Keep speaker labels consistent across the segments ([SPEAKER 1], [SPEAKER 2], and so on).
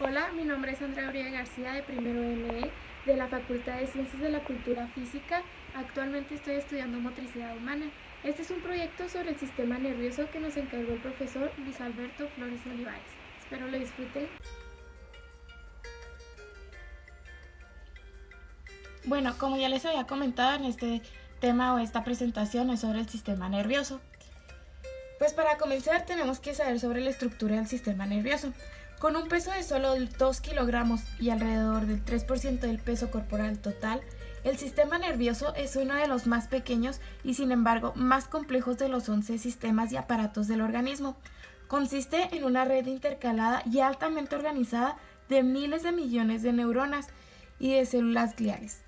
[SPEAKER 1] Hola, mi nombre es Andrea Uribe García de primero ME de la Facultad de Ciencias de la Cultura Física. Actualmente estoy estudiando motricidad humana. Este es un proyecto sobre el sistema nervioso que nos encargó el profesor Luis Alberto Flores Olivares. Espero lo disfruten.
[SPEAKER 2] Bueno, como ya les había comentado en este tema o esta presentación es sobre el sistema nervioso. Pues para comenzar tenemos que saber sobre la estructura del sistema nervioso. Con un peso de solo 2 kilogramos y alrededor del 3% del peso corporal total, el sistema nervioso es uno de los más pequeños y sin embargo más complejos de los 11 sistemas y aparatos del organismo. Consiste en una red intercalada y altamente organizada de miles de millones de neuronas y de células gliales.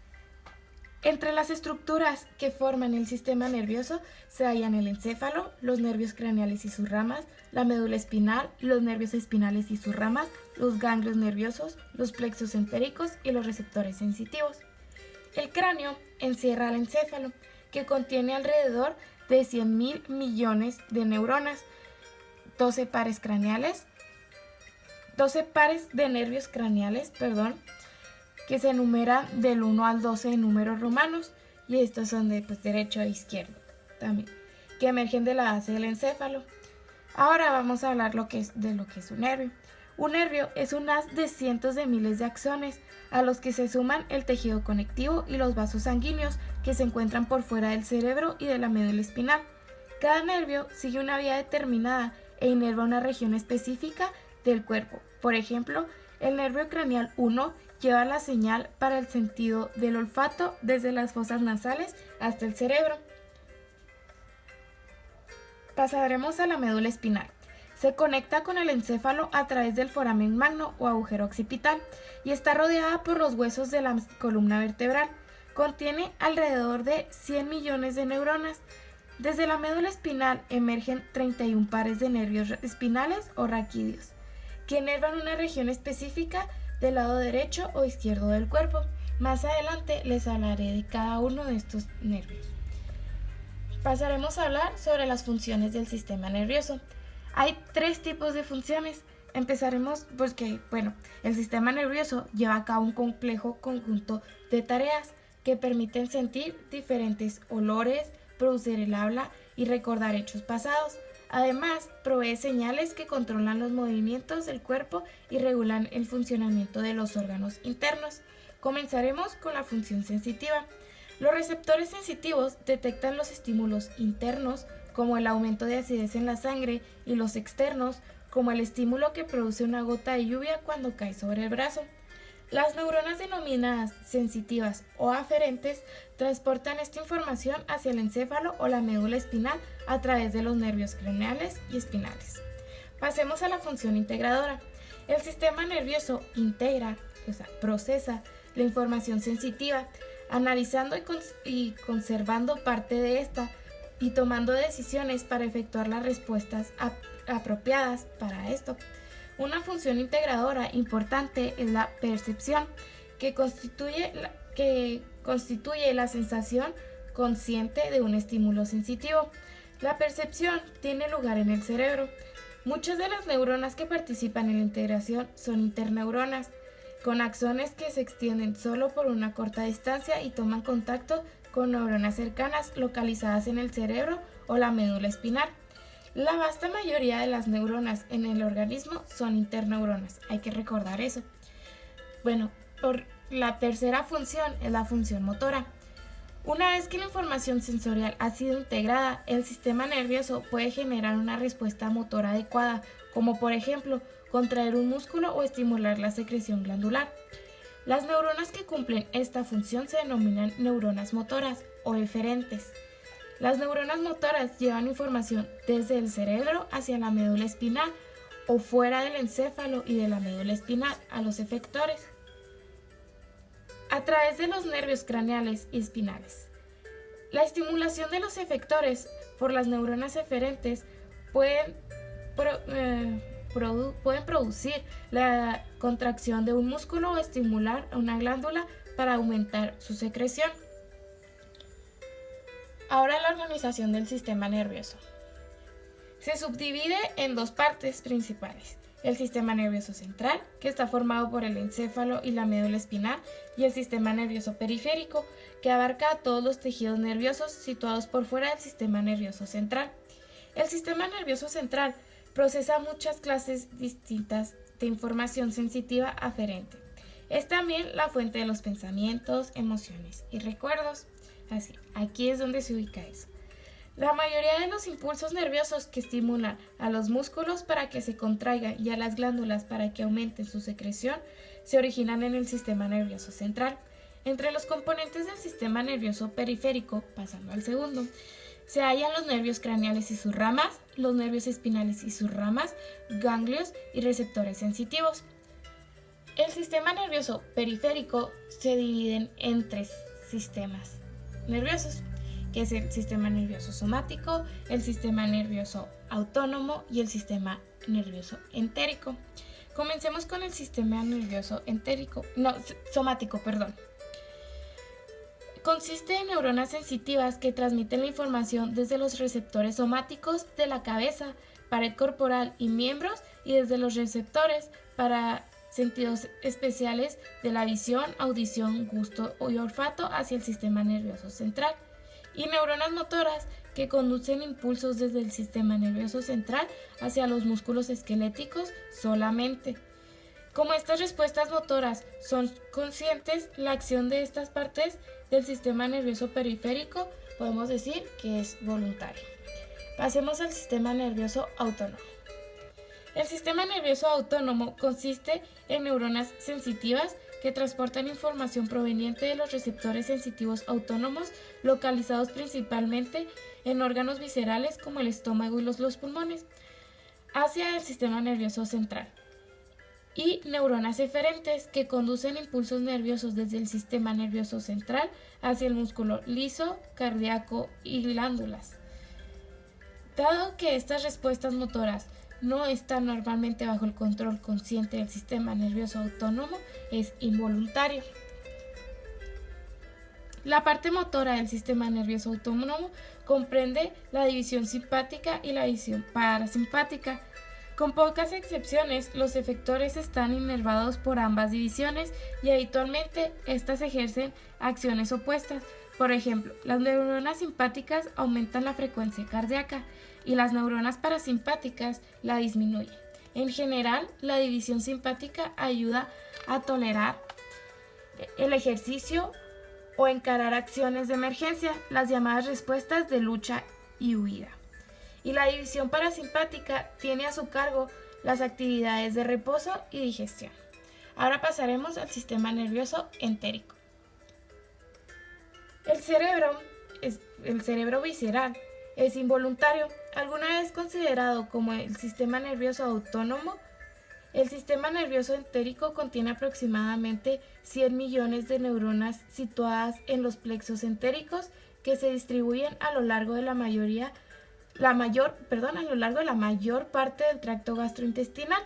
[SPEAKER 2] Entre las estructuras que forman el sistema nervioso se hallan el encéfalo, los nervios craneales y sus ramas, la médula espinal, los nervios espinales y sus ramas, los ganglios nerviosos, los plexos entéricos y los receptores sensitivos. El cráneo encierra al encéfalo, que contiene alrededor de 100.000 millones de neuronas, 12 pares de nervios craneales, que se enumeran del 1 al 12 en números romanos, y estos son de derecho a izquierdo también, que emergen de la base del encéfalo. Ahora vamos a hablar de lo que es un nervio. Un nervio es un haz de cientos de miles de axones, a los que se suman el tejido conectivo y los vasos sanguíneos que se encuentran por fuera del cerebro y de la médula espinal. Cada nervio sigue una vía determinada e inerva una región específica del cuerpo. Por ejemplo, el nervio craneal 1 lleva la señal para el sentido del olfato desde las fosas nasales hasta el cerebro. Pasaremos a la médula espinal. Se conecta con el encéfalo a través del foramen magno o agujero occipital y está rodeada por los huesos de la columna vertebral. Contiene alrededor de 100 millones de neuronas. Desde la médula espinal emergen 31 pares de nervios espinales o raquídeos, que inervan una región específica del lado derecho o izquierdo del cuerpo. Más adelante les hablaré de cada uno de estos nervios. Pasaremos a hablar sobre las funciones del sistema nervioso. Hay 3 tipos de funciones. Empezaremos porque, el sistema nervioso lleva a cabo un complejo conjunto de tareas que permiten sentir diferentes olores, producir el habla y recordar hechos pasados. Además, provee señales que controlan los movimientos del cuerpo y regulan el funcionamiento de los órganos internos. Comenzaremos con la función sensitiva. Los receptores sensitivos detectan los estímulos internos, como el aumento de acidez en la sangre, y los externos, como el estímulo que produce una gota de lluvia cuando cae sobre el brazo. Las neuronas denominadas sensitivas o aferentes transportan esta información hacia el encéfalo o la médula espinal a través de los nervios craneales y espinales. Pasemos a la función integradora. El sistema nervioso integra, procesa la información sensitiva, analizando y conservando parte de esta y tomando decisiones para efectuar las respuestas apropiadas para esto. Una función integradora importante es la percepción, que constituye la sensación consciente de un estímulo sensitivo. La percepción tiene lugar en el cerebro. Muchas de las neuronas que participan en la integración son interneuronas, con axones que se extienden solo por una corta distancia y toman contacto con neuronas cercanas localizadas en el cerebro o la médula espinal. La vasta mayoría de las neuronas en el organismo son interneuronas, hay que recordar eso. Por la tercera función es la función motora. Una vez que la información sensorial ha sido integrada, el sistema nervioso puede generar una respuesta motora adecuada, como por ejemplo, contraer un músculo o estimular la secreción glandular. Las neuronas que cumplen esta función se denominan neuronas motoras o eferentes. Las neuronas motoras llevan información desde el cerebro hacia la médula espinal o fuera del encéfalo y de la médula espinal a los efectores a través de los nervios craneales y espinales. La estimulación de los efectores por las neuronas eferentes pueden producir la contracción de un músculo o estimular a una glándula para aumentar su secreción. Ahora la organización del sistema nervioso. Se subdivide en 2 partes principales: el sistema nervioso central, que está formado por el encéfalo y la médula espinal, y el sistema nervioso periférico, que abarca a todos los tejidos nerviosos situados por fuera del sistema nervioso central. El sistema nervioso central procesa muchas clases distintas de información sensitiva aferente. Es también la fuente de los pensamientos, emociones y recuerdos. Así, aquí es donde se ubica eso. La mayoría de los impulsos nerviosos que estimulan a los músculos para que se contraigan y a las glándulas para que aumenten su secreción se originan en el sistema nervioso central. Entre los componentes del sistema nervioso periférico, pasando al segundo, se hallan los nervios craneales y sus ramas, los nervios espinales y sus ramas, ganglios y receptores sensitivos. El sistema nervioso periférico se divide en tres sistemas nerviosos, que es el sistema nervioso somático, el sistema nervioso autónomo y el sistema nervioso entérico. Comencemos con el sistema nervioso somático. Consiste en neuronas sensitivas que transmiten la información desde los receptores somáticos de la cabeza, pared corporal y miembros, y desde los receptores para sentidos especiales de la visión, audición, gusto y olfato hacia el sistema nervioso central, y neuronas motoras que conducen impulsos desde el sistema nervioso central hacia los músculos esqueléticos solamente. Como estas respuestas motoras son conscientes, la acción de estas partes del sistema nervioso periférico podemos decir que es voluntaria. Pasemos al sistema nervioso autónomo. El sistema nervioso autónomo consiste en neuronas sensitivas que transportan información proveniente de los receptores sensitivos autónomos localizados principalmente en órganos viscerales como el estómago y los pulmones, hacia el sistema nervioso central. Y neuronas eferentes que conducen impulsos nerviosos desde el sistema nervioso central hacia el músculo liso, cardíaco y glándulas. Dado que estas respuestas motoras no están normalmente bajo el control consciente del sistema nervioso autónomo, es involuntario. La parte motora del sistema nervioso autónomo comprende la división simpática y la división parasimpática. Con pocas excepciones, los efectores están inervados por ambas divisiones y habitualmente estas ejercen acciones opuestas. Por ejemplo, las neuronas simpáticas aumentan la frecuencia cardíaca y las neuronas parasimpáticas la disminuyen. En general, la división simpática ayuda a tolerar el ejercicio o encarar acciones de emergencia, las llamadas respuestas de lucha y huida. Y la división parasimpática tiene a su cargo las actividades de reposo y digestión. Ahora pasaremos al sistema nervioso entérico. El cerebro visceral es involuntario, alguna vez considerado como el sistema nervioso autónomo. El sistema nervioso entérico contiene aproximadamente 100 millones de neuronas situadas en los plexos entéricos que se distribuyen a lo largo de la mayor parte del tracto gastrointestinal.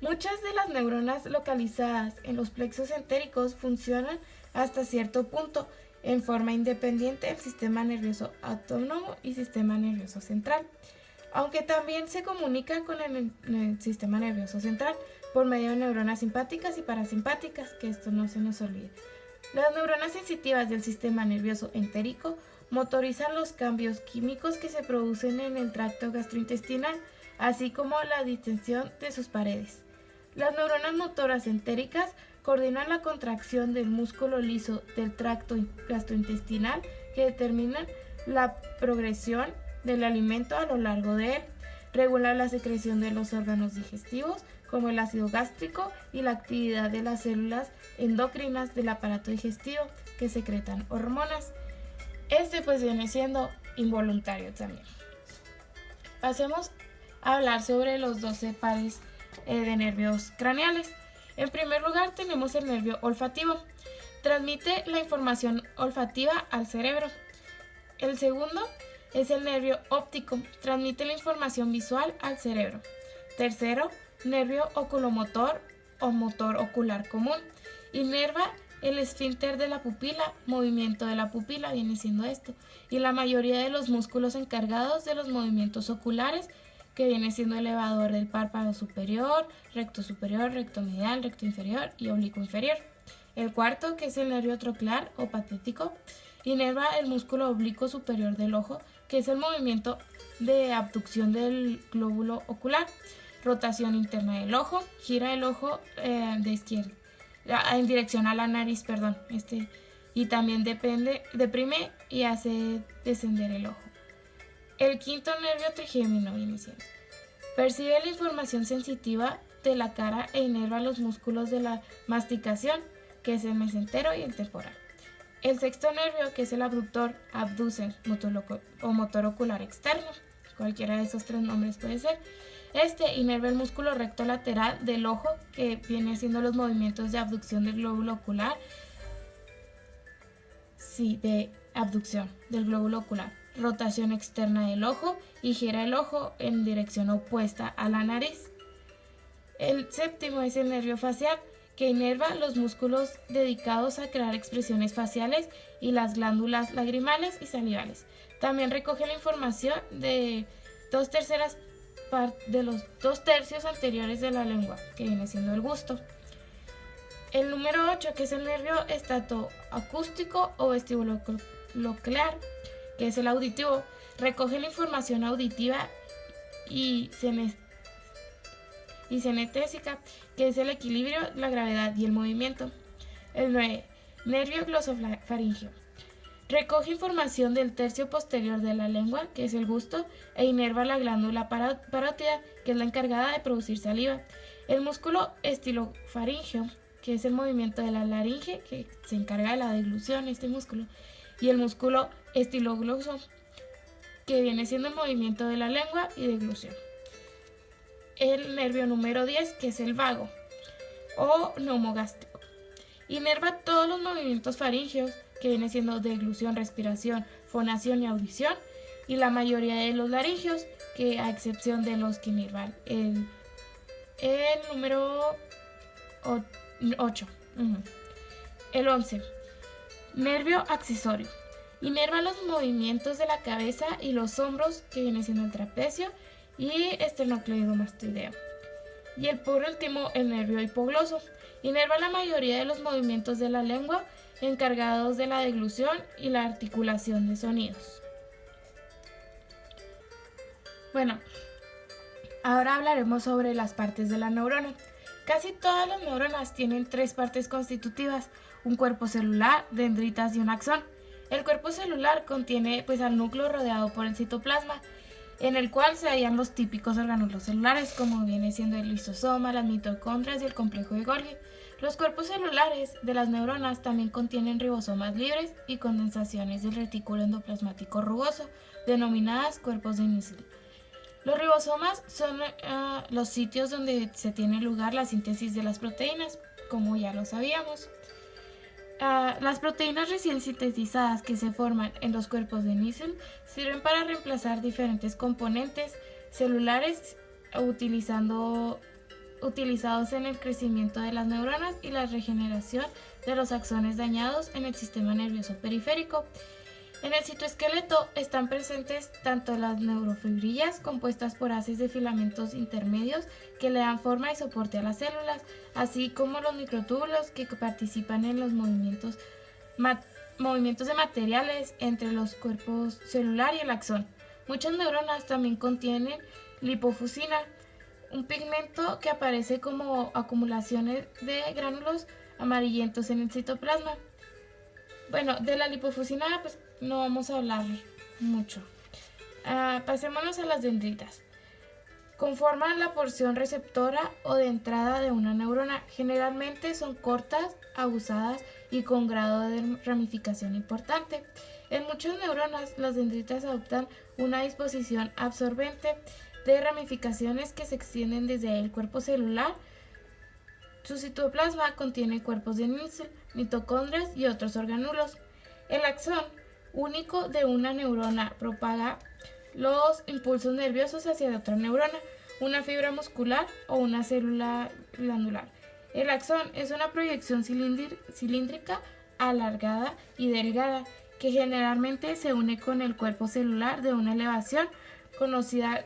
[SPEAKER 2] Muchas de las neuronas localizadas en los plexos entéricos funcionan hasta cierto punto en forma independiente del sistema nervioso autónomo y sistema nervioso central, aunque también se comunica con el sistema nervioso central por medio de neuronas simpáticas y parasimpáticas, que esto no se nos olvide. Las neuronas sensitivas del sistema nervioso entérico motorizan los cambios químicos que se producen en el tracto gastrointestinal, así como la distensión de sus paredes. Las neuronas motoras entéricas coordinan la contracción del músculo liso del tracto gastrointestinal que determinan la progresión del alimento a lo largo de él, regulan la secreción de los órganos digestivos como el ácido gástrico y la actividad de las células endocrinas del aparato digestivo que secretan hormonas. Pues viene siendo involuntario también. Pasemos a hablar sobre los 12 pares de nervios craneales. En primer lugar tenemos el nervio olfativo. Transmite la información olfativa al cerebro. El segundo es el nervio óptico. Transmite la información visual al cerebro. Tercero, nervio oculomotor o motor ocular común. Inerva el esfínter de la pupila, movimiento de la pupila viene siendo esto, y la mayoría de los músculos encargados de los movimientos oculares, que viene siendo elevador del párpado superior, recto medial, recto inferior y oblicuo inferior. El cuarto, que es el nervio troclear o patético, inerva el músculo oblicuo superior del ojo, que es el movimiento de abducción del glóbulo ocular, rotación interna del ojo, gira el ojo de izquierda en dirección a la nariz, y también deprime y hace descender el ojo. El quinto nervio trigémino viene siendo. Percibe la información sensitiva de la cara e inerva los músculos de la masticación, que es el mesentero y el temporal. El sexto nervio, que es el abductor, abducens o motor ocular externo, cualquiera de esos tres nombres puede ser. Inerva el músculo recto lateral del ojo, que viene haciendo los movimientos de abducción del glóbulo ocular. De abducción del glóbulo ocular. Rotación externa del ojo y gira el ojo en dirección opuesta a la nariz. El séptimo es el nervio facial, que inerva los músculos dedicados a crear expresiones faciales y las glándulas lagrimales y salivales. También recoge la información de los 2/3 anteriores de la lengua, que viene siendo el gusto. El número 8, que es el nervio estatoacústico o vestibuloclear, que es el auditivo, recoge la información auditiva y cenestésica, que es el equilibrio, la gravedad y el movimiento. El 9, nervio glosofaríngeo. Recoge información del tercio posterior de la lengua, que es el gusto, e inerva la glándula parótida, que es la encargada de producir saliva. El músculo estilofaríngeo, que es el movimiento de la laringe, que se encarga de la deglución, este músculo, y el músculo estilogloso, que viene siendo el movimiento de la lengua y deglución. El nervio número 10, que es el vago o neumogástrico. Inerva todos los movimientos faringeos, que viene siendo deglución, respiración, fonación y audición, y la mayoría de los laringeos, que a excepción de los que inervan el número 8. El 11. Nervio accesorio. Inerva los movimientos de la cabeza y los hombros, que viene siendo el trapecio y esternocleidomastoideo. Y por último, el nervio hipogloso. Inerva la mayoría de los movimientos de la lengua encargados de la deglución y la articulación de sonidos. Bueno, ahora hablaremos sobre las partes de la neurona. Casi todas las neuronas tienen 3 partes constitutivas: un cuerpo celular, dendritas y un axón. El cuerpo celular contiene al núcleo rodeado por el citoplasma, en el cual se hallan los típicos orgánulos celulares, como viene siendo el lisosoma, las mitocondrias y el complejo de Golgi. Los cuerpos celulares de las neuronas también contienen ribosomas libres y condensaciones del retículo endoplasmático rugoso, denominadas cuerpos de Nissl. Los ribosomas son los sitios donde se tiene lugar la síntesis de las proteínas, como ya lo sabíamos. Las proteínas recién sintetizadas que se forman en los cuerpos de Nissl sirven para reemplazar diferentes componentes celulares utilizados en el crecimiento de las neuronas y la regeneración de los axones dañados en el sistema nervioso periférico. En el citoesqueleto están presentes tanto las neurofibrillas, compuestas por haces de filamentos intermedios que le dan forma y soporte a las células, así como los microtúbulos que participan en los movimientos de materiales entre los cuerpos celular y el axón. Muchas neuronas también contienen lipofuscina, un pigmento que aparece como acumulaciones de gránulos amarillentos en el citoplasma. Bueno, de la lipofuscina no vamos a hablar mucho. Pasémonos a las dendritas. Conforman la porción receptora o de entrada de una neurona. Generalmente son cortas, abusadas y con grado de ramificación importante. En muchas neuronas, las dendritas adoptan una disposición absorbente de ramificaciones que se extienden desde el cuerpo celular. Su citoplasma contiene cuerpos de Nissl, mitocondrias y otros orgánulos. El axón, único de una neurona, propaga los impulsos nerviosos hacia otra neurona, una fibra muscular o una célula glandular. El axón es una proyección cilíndrica, alargada y delgada, que generalmente se une con el cuerpo celular de una elevación conocida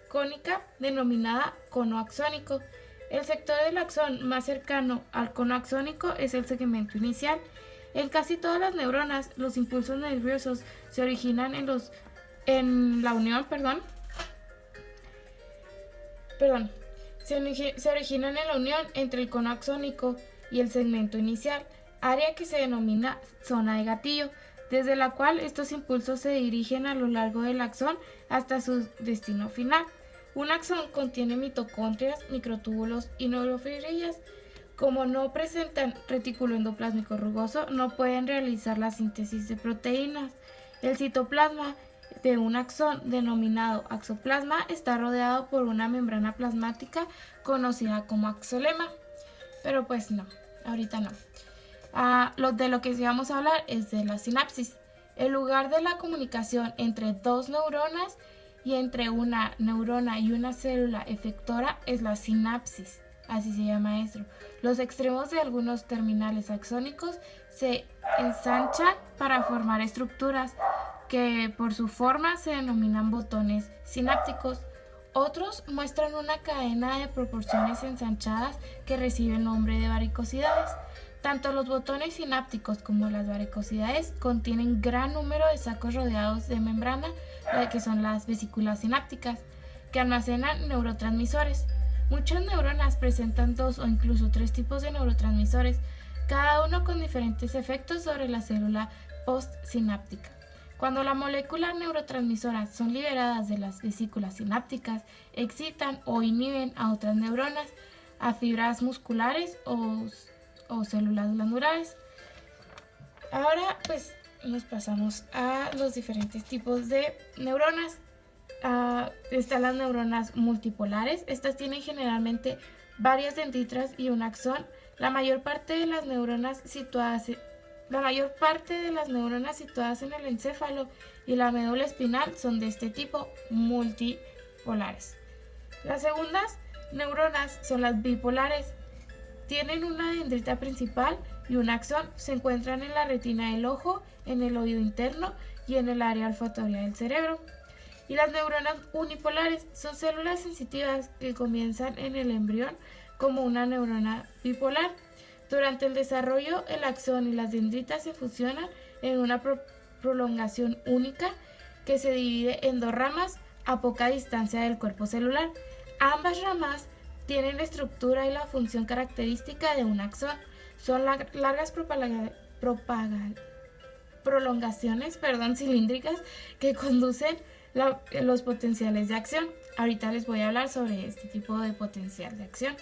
[SPEAKER 2] cónica denominada cono axónico. El sector del axón más cercano al cono axónico es el segmento inicial. En casi todas las neuronas, los impulsos nerviosos se originan se originan en la unión entre el cono axónico y el segmento inicial, área que se denomina zona de gatillo, desde la cual estos impulsos se dirigen a lo largo del axón hasta su destino final. Un axón contiene mitocondrias, microtúbulos y neurofibrillas. Como no presentan retículo endoplásmico rugoso, no pueden realizar la síntesis de proteínas. El citoplasma de un axón, denominado axoplasma, está rodeado por una membrana plasmática conocida como axolema. Pero pues no, ahorita no. De lo que sí vamos a hablar es de la sinapsis, el lugar de la comunicación entre dos neuronas y entre una neurona y una célula efectora es la sinapsis, así se llama esto. Los extremos de algunos terminales axónicos se ensanchan para formar estructuras que por su forma se denominan botones sinápticos. Otros muestran una cadena de proporciones ensanchadas que recibe el nombre de varicosidades. Tanto los botones sinápticos como las varicosidades contienen gran número de sacos rodeados de membrana, que son las vesículas sinápticas, que almacenan neurotransmisores. Muchas neuronas presentan 2 o incluso 3 tipos de neurotransmisores, cada uno con diferentes efectos sobre la célula postsináptica. Cuando las moléculas neurotransmisoras son liberadas de las vesículas sinápticas, excitan o inhiben a otras neuronas, a fibras musculares o células glandulares. Ahora pues nos pasamos a los diferentes tipos de neuronas. Están las neuronas multipolares. Estas tienen generalmente varias dendritas y un axón. La mayor parte de las neuronas situadas en el encéfalo y la médula espinal son de este tipo, multipolares. Las segundas neuronas son las bipolares. Tienen una dendrita principal y un axón. Se encuentran en la retina del ojo, en el oído interno y en el área olfatoria del cerebro. Y las neuronas unipolares son células sensitivas que comienzan en el embrión como una neurona bipolar. Durante el desarrollo, el axón y las dendritas se fusionan en una prolongación única que se divide en 2 ramas a poca distancia del cuerpo celular. Ambas ramas tienen la estructura y la función característica de un axón. Son largas prolongaciones cilíndricas que conducen los potenciales de acción. Ahorita les voy a hablar sobre este tipo de potencial de acción.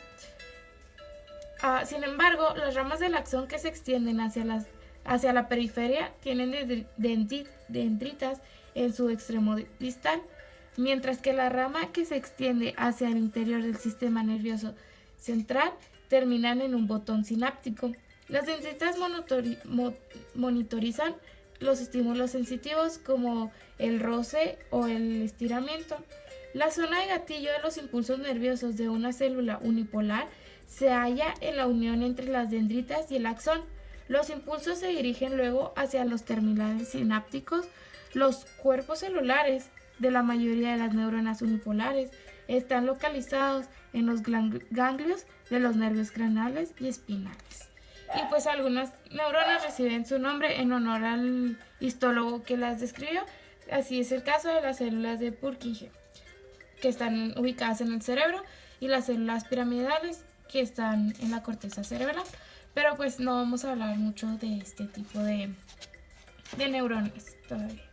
[SPEAKER 2] Sin embargo, las ramas del axón que se extienden hacia la periferia tienen dendritas en su extremo distal, mientras que la rama que se extiende hacia el interior del sistema nervioso central terminan en un botón sináptico. Las dendritas monitorizan los estímulos sensitivos como el roce o el estiramiento. La zona de gatillo de los impulsos nerviosos de una célula unipolar se halla en la unión entre las dendritas y el axón. Los impulsos se dirigen luego hacia los terminales sinápticos. Los cuerpos celulares de la mayoría de las neuronas unipolares están localizados en los ganglios de los nervios craneales y espinales. Y pues algunas neuronas reciben su nombre en honor al histólogo que las describió. Así es el caso de las células de Purkinje, que están ubicadas en el cerebro, y las células piramidales, que están en la corteza cerebral. Pero pues no vamos a hablar mucho de este tipo de neuronas todavía.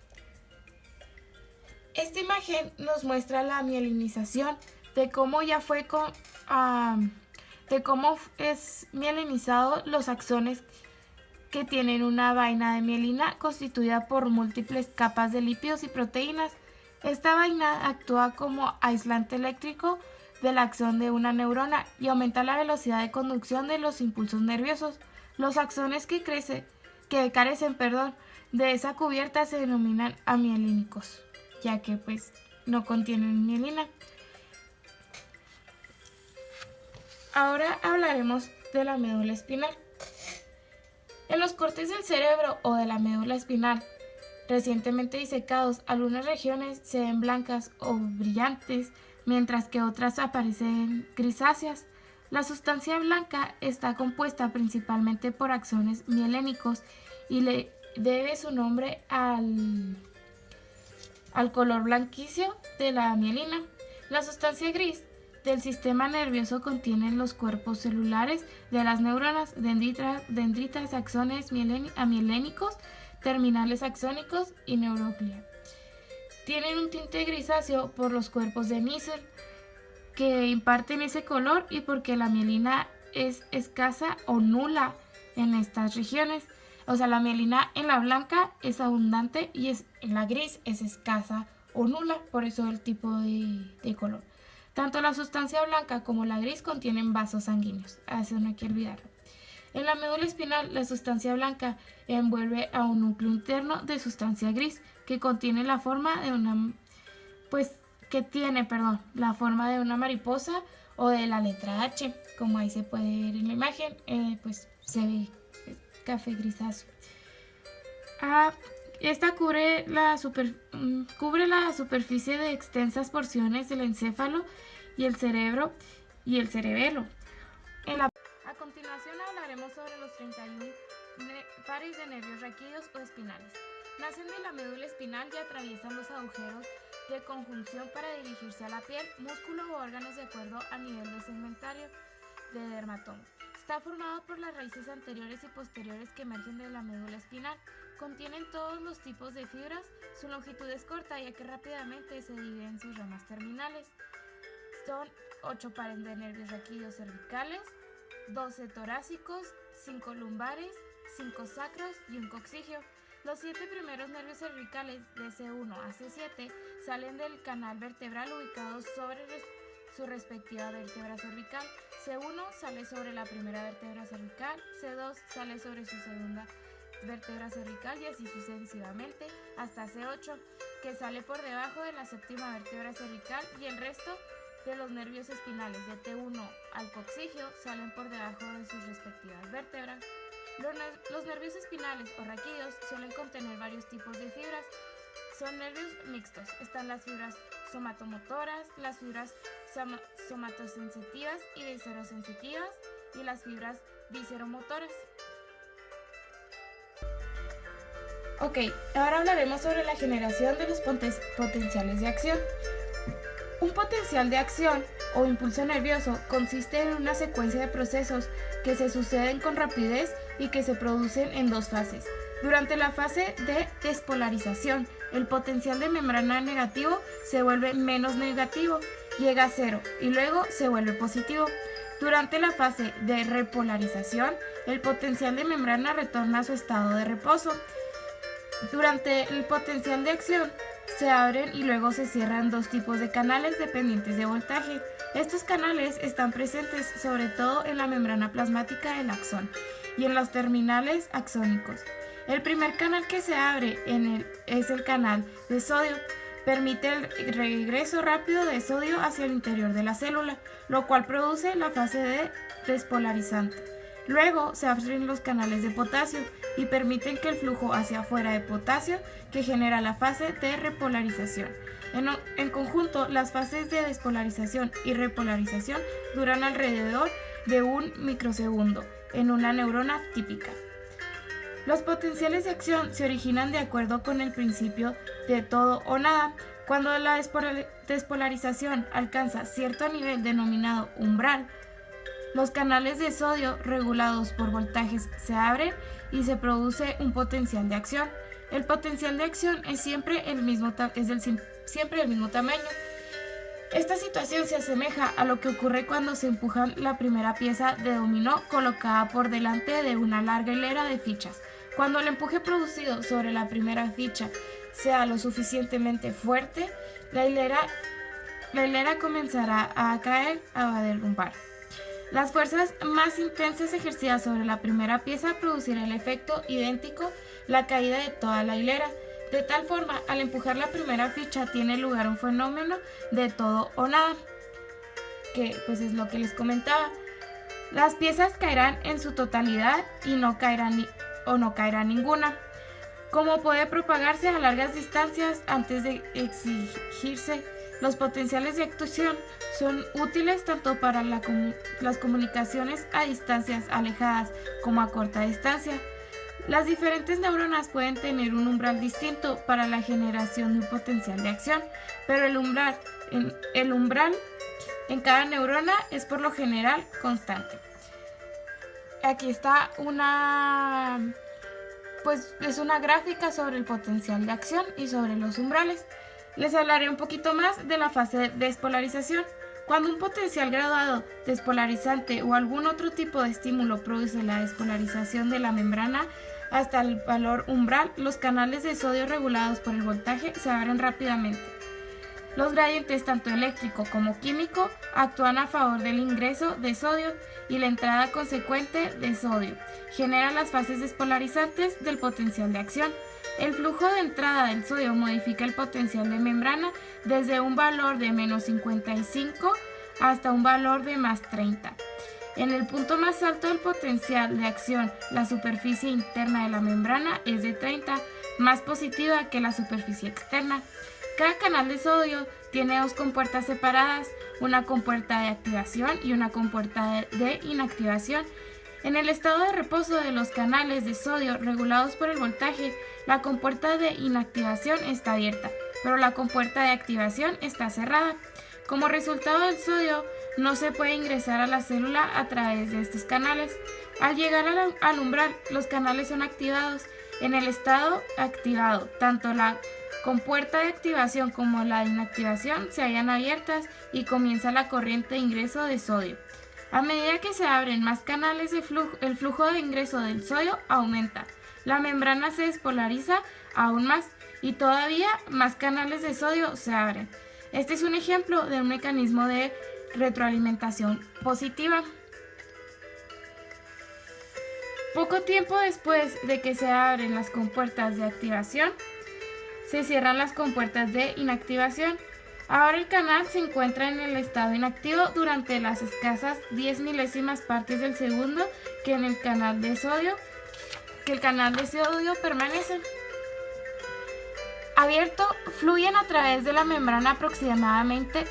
[SPEAKER 2] Esta imagen nos muestra la mielinización, de cómo es mielinizado los axones, que tienen una vaina de mielina constituida por múltiples capas de lípidos y proteínas. Esta vaina actúa como aislante eléctrico del axón de una neurona y aumenta la velocidad de conducción de los impulsos nerviosos. Los axones que carecen de esa cubierta se denominan amielínicos, ya que pues no contienen mielina. Ahora hablaremos de la médula espinal. En los cortes del cerebro o de la médula espinal, recientemente disecados. Algunas regiones se ven blancas o brillantes, mientras que otras aparecen grisáceas. La sustancia blanca está compuesta principalmente por axones mielénicos y le debe su nombre al color blanquicio de la mielina. La sustancia gris del sistema nervioso contiene los cuerpos celulares de las neuronas, dendritas, axones mielénicos, terminales axónicos y neuroglia. Tienen un tinte grisáceo por los cuerpos de níquel que imparten ese color y porque la mielina es escasa o nula en estas regiones. O sea, la mielina en la blanca es abundante y en la gris es escasa o nula, por eso el tipo de color. Tanto la sustancia blanca como la gris contienen vasos sanguíneos, eso no hay que olvidarlo. En la médula espinal, la sustancia blanca envuelve a un núcleo interno de sustancia gris que contiene la forma de una, la forma de una mariposa o de la letra H, como ahí se puede ver en la imagen, se ve café grisáceo. Esta cubre la superficie de extensas porciones del encéfalo y el cerebro y el cerebelo. A continuación hablaremos sobre los 31 pares de nervios raquídeos o espinales. Nacen de la médula espinal y atraviesan los agujeros de conjunción para dirigirse a la piel, músculo o órganos de acuerdo al nivel de segmentario de dermatoma. Está formado por las raíces anteriores y posteriores que emergen de la médula espinal. Contienen todos los tipos de fibras. Su longitud es corta ya que rápidamente se divide en sus ramas terminales. Son 8 pares de nervios raquídeos cervicales, 12 torácicos, 5 lumbares, 5 sacros y un coccígeo. Los 7 primeros nervios cervicales de C1 a C7 salen del canal vertebral ubicados sobre su respectiva vértebra cervical. C1 sale sobre la primera vértebra cervical, C2 sale sobre su segunda vértebra cervical y así sucesivamente hasta C8, que sale por debajo de la séptima vértebra cervical, y el resto de los nervios espinales de T1 al coccígeo salen por debajo de sus respectivas vértebras. Los nervios espinales o raquídeos suelen contener varios tipos de fibras. Son nervios mixtos. Están las fibras somatomotoras, las fibras somatosensitivas y viscerosensitivas y las fibras visceromotoras. Ok, ahora hablaremos sobre la generación de los potenciales de acción. Un potencial de acción o impulso nervioso consiste en una secuencia de procesos que se suceden con rapidez y que se producen en dos fases. Durante la fase de despolarización, el potencial de membrana negativo se vuelve menos negativo, llega a cero y luego se vuelve positivo. Durante la fase de repolarización, el potencial de membrana retorna a su estado de reposo. Durante el potencial de acción, se abren y luego se cierran dos tipos de canales dependientes de voltaje. Estos canales están presentes sobre todo en la membrana plasmática del axón y en los terminales axónicos. El primer canal que se abre es el canal de sodio. Permite el regreso rápido de sodio hacia el interior de la célula, lo cual produce la fase de despolarizante. Luego se abren los canales de potasio y permiten que el flujo hacia afuera de potasio, que genera la fase de repolarización. En conjunto, las fases de despolarización y repolarización duran alrededor de 1 microsegundo en una neurona típica. Los potenciales de acción se originan de acuerdo con el principio de todo o nada. Cuando la despolarización alcanza cierto nivel denominado umbral, los canales de sodio regulados por voltajes se abren y se produce un potencial de acción. El potencial de acción es siempre del mismo tamaño. Esta situación se asemeja a lo que ocurre cuando se empuja la primera pieza de dominó colocada por delante de una larga hilera de fichas. Cuando el empuje producido sobre la primera ficha sea lo suficientemente fuerte, la hilera comenzará a caer, a derrumbar. Las fuerzas más intensas ejercidas sobre la primera pieza producirán el efecto idéntico, la caída de toda la hilera. De tal forma, al empujar la primera ficha tiene lugar un fenómeno de todo o nada, que pues es lo que les comentaba. Las piezas caerán en su totalidad y no caerá ninguna. Como puede propagarse a largas distancias antes de exigirse, los potenciales de actuación son útiles tanto para las comunicaciones a distancias alejadas como a corta distancia. Las diferentes neuronas pueden tener un umbral distinto para la generación de un potencial de acción, pero el umbral en cada neurona es por lo general constante. Aquí está es una gráfica sobre el potencial de acción y sobre los umbrales. Les hablaré un poquito más de la fase de despolarización. Cuando un potencial graduado, despolarizante o algún otro tipo de estímulo produce la despolarización de la membrana hasta el valor umbral, los canales de sodio regulados por el voltaje se abren rápidamente. Los gradientes, tanto eléctrico como químico, actúan a favor del ingreso de sodio y la entrada consecuente de sodio genera las fases despolarizantes del potencial de acción. El flujo de entrada del sodio modifica el potencial de membrana desde un valor de menos 55 hasta un valor de más 30. En el punto más alto del potencial de acción, la superficie interna de la membrana es de 30, más positiva que la superficie externa. Cada canal de sodio tiene dos compuertas separadas, una compuerta de activación y una compuerta de inactivación. En el estado de reposo de los canales de sodio regulados por el voltaje, la compuerta de inactivación está abierta, pero la compuerta de activación está cerrada. Como resultado del sodio, no se puede ingresar a la célula a través de estos canales. Al llegar al umbral, los canales son activados. En el estado activado, tanto la compuerta de activación como la de inactivación se hallan abiertas y comienza la corriente de ingreso de sodio. A medida que se abren más canales de el flujo de ingreso del sodio aumenta. La membrana se despolariza aún más y todavía más canales de sodio se abren. Este es un ejemplo de un mecanismo de retroalimentación positiva. Poco tiempo después de que se abren las compuertas de activación, se cierran las compuertas de inactivación. Ahora el canal se encuentra en el estado inactivo durante las escasas 10 milésimas partes del segundo que el canal de sodio permanece abierto. Fluyen a través de la membrana aproximadamente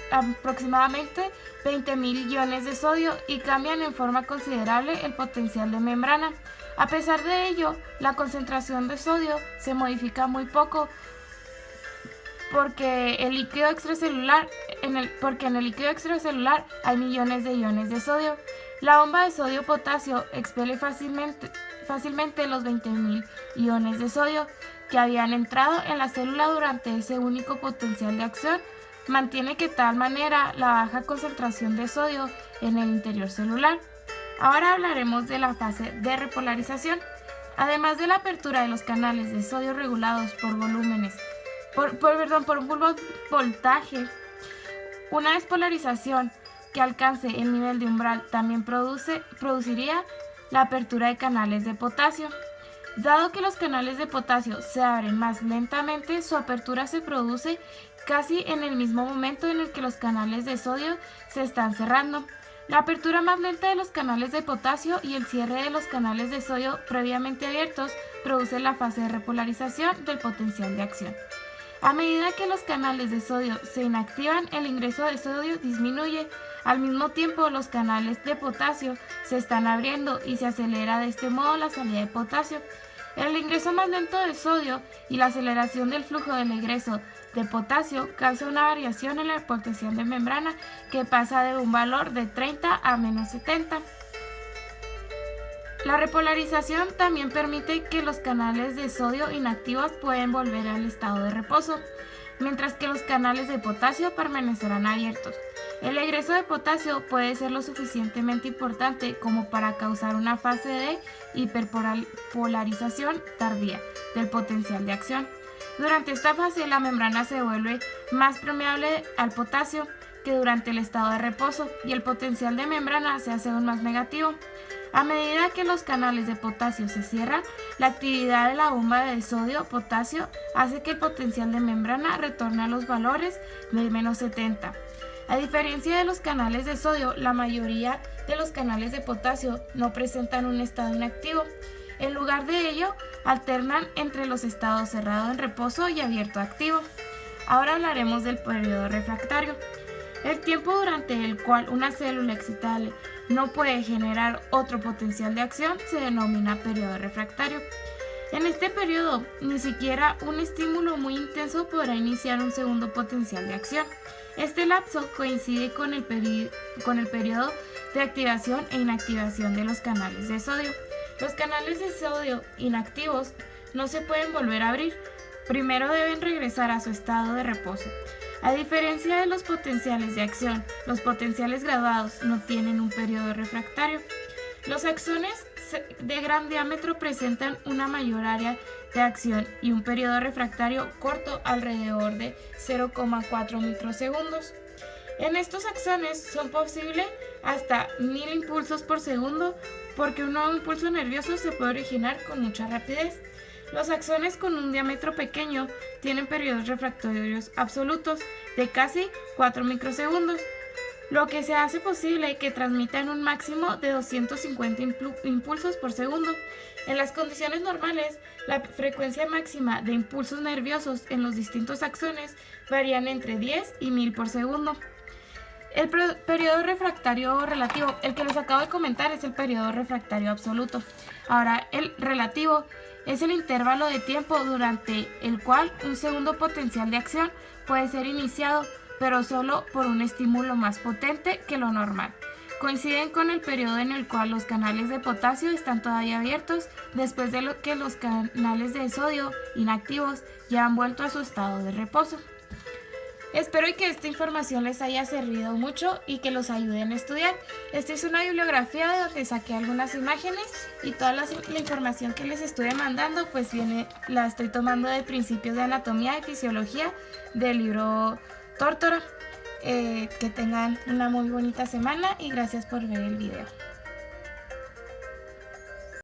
[SPEAKER 2] 20.000 iones de sodio y cambian en forma considerable el potencial de membrana. A pesar de ello, la concentración de sodio se modifica muy poco porque en el líquido extracelular hay millones de iones de sodio. La bomba de sodio-potasio expele fácilmente los 20.000 iones de sodio que habían entrado en la célula durante ese único potencial de acción. Mantiene de tal manera la baja concentración de sodio en el interior celular. Ahora hablaremos de la fase de repolarización. Además de la apertura de los canales de sodio regulados por un voltaje, una despolarización que alcance el nivel de umbral también produciría la apertura de canales de potasio. Dado que los canales de potasio se abren más lentamente, su apertura se produce casi en el mismo momento en el que los canales de sodio se están cerrando. La apertura más lenta de los canales de potasio y el cierre de los canales de sodio previamente abiertos produce la fase de repolarización del potencial de acción. A medida que los canales de sodio se inactivan, el ingreso de sodio disminuye. Al mismo tiempo, los canales de potasio se están abriendo y se acelera de este modo la salida de potasio. El ingreso más lento de sodio y la aceleración del flujo del egreso de potasio causa una variación en el potencial de membrana que pasa de un valor de 30 a menos 70. La repolarización también permite que los canales de sodio inactivos pueden volver al estado de reposo, mientras que los canales de potasio permanecerán abiertos. El egreso de potasio puede ser lo suficientemente importante como para causar una fase de hiperpolarización tardía del potencial de acción. Durante esta fase, la membrana se vuelve más permeable al potasio que durante el estado de reposo y el potencial de membrana se hace aún más negativo. A medida que los canales de potasio se cierran, la actividad de la bomba de sodio-potasio hace que el potencial de membrana retorne a los valores de menos 70. A diferencia de los canales de sodio, la mayoría de los canales de potasio no presentan un estado inactivo. En lugar de ello, alternan entre los estados cerrado en reposo y abierto activo. Ahora hablaremos del periodo refractario. El tiempo durante el cual una célula excitable no puede generar otro potencial de acción se denomina periodo refractario. En este periodo, ni siquiera un estímulo muy intenso podrá iniciar un segundo potencial de acción. Este lapso coincide con el periodo de activación e inactivación de los canales de sodio. Los canales de sodio inactivos no se pueden volver a abrir. Primero deben regresar a su estado de reposo. A diferencia de los potenciales de acción, los potenciales graduados no tienen un periodo refractario. Los axones de gran diámetro presentan una mayor área de acción y un periodo refractario corto alrededor de 0,4 microsegundos. En estos axones son posibles hasta 1000 impulsos por segundo porque un nuevo impulso nervioso se puede originar con mucha rapidez. Los axones con un diámetro pequeño tienen periodos refractorios absolutos de casi 4 microsegundos, lo que se hace posible que transmitan un máximo de 250 impulsos por segundo. En las condiciones normales, la frecuencia máxima de impulsos nerviosos en los distintos axones varían entre 10 y 1000 por segundo. El periodo refractario relativo, el que les acabo de comentar, es el periodo refractario absoluto. Ahora, el relativo es el intervalo de tiempo durante el cual un segundo potencial de acción puede ser iniciado, pero solo por un estímulo más potente que lo normal. Coinciden con el periodo en el cual los canales de potasio están todavía abiertos después de que los canales de sodio inactivos ya han vuelto a su estado de reposo. Espero que esta información les haya servido mucho y que los ayuden a estudiar. Esta es una bibliografía de donde saqué algunas imágenes y toda la información que les estuve mandando pues la estoy tomando de Principios de Anatomía y Fisiología del libro Tórtora. Que tengan una muy bonita semana y gracias por ver el video.